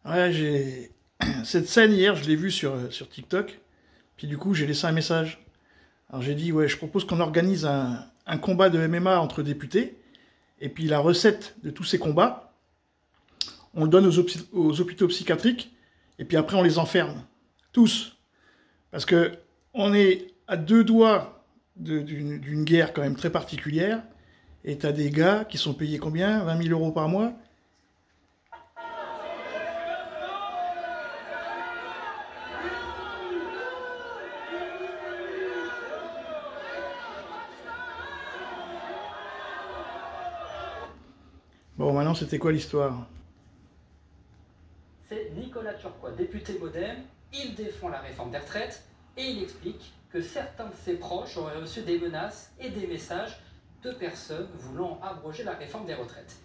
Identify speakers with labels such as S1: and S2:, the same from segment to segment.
S1: Ouais, cette scène hier, je l'ai vue sur TikTok. Puis du coup, j'ai laissé un message. Alors j'ai dit, ouais, je propose qu'on organise un combat de MMA entre députés. Et puis la recette de tous ces combats, on le donne aux hôpitaux psychiatriques. Et puis après, on les enferme. Tous. Parce que on est à deux doigts d'une guerre quand même très particulière. Et t'as des gars qui sont payés combien? 20 000 euros par mois? Bon, maintenant, c'était quoi l'histoire?
S2: C'est Nicolas Turquois, député MoDem. Il défend la réforme des retraites et il explique que certains de ses proches auraient reçu des menaces et des messages de personnes voulant abroger la réforme des retraites.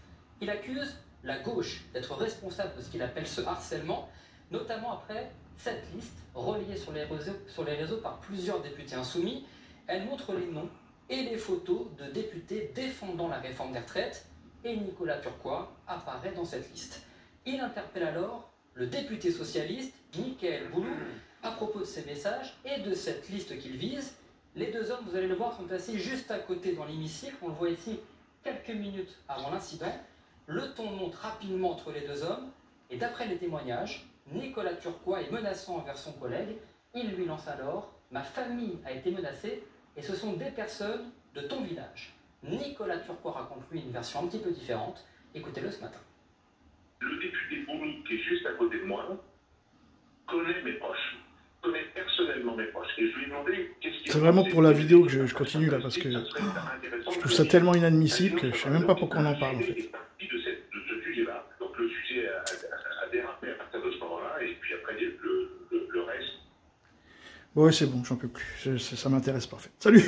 S2: Il accuse la gauche d'être responsable de ce qu'il appelle ce harcèlement, notamment après cette liste relayée sur les réseaux par plusieurs députés insoumis. Elle montre les noms et les photos de députés défendant la réforme des retraites et Nicolas Turquois apparaît dans cette liste. Il interpelle alors le député socialiste, Mickaël Boulou, à propos de ces messages et de cette liste qu'il vise. Les deux hommes, vous allez le voir, sont assis juste à côté dans l'hémicycle. On le voit ici quelques minutes avant l'incident. Le ton monte rapidement entre les deux hommes. Et d'après les témoignages, Nicolas Turquois est menaçant envers son collègue. Il lui lance alors « Ma famille a été menacée et ce sont des personnes de ton village ». Nicolas Turquois raconte lui une version un petit peu différente. Écoutez-le ce matin.
S3: Le député Boulou, qui est juste à côté de moi, connaît mes proches, connaît personnellement mes proches. Et je lui ai demandé qu'est-ce qu'il
S1: C'est vraiment pour la vidéo que je continue là, parce que je trouve ça tellement inadmissible que je sais même pas pourquoi on en parle en fait.
S3: De ce sujet-là. Donc le sujet a dérapé à partir de ce moment-là, et puis après le reste.
S1: Ouais, c'est bon, j'en peux plus. Ça m'intéresse pas en fait. Salut!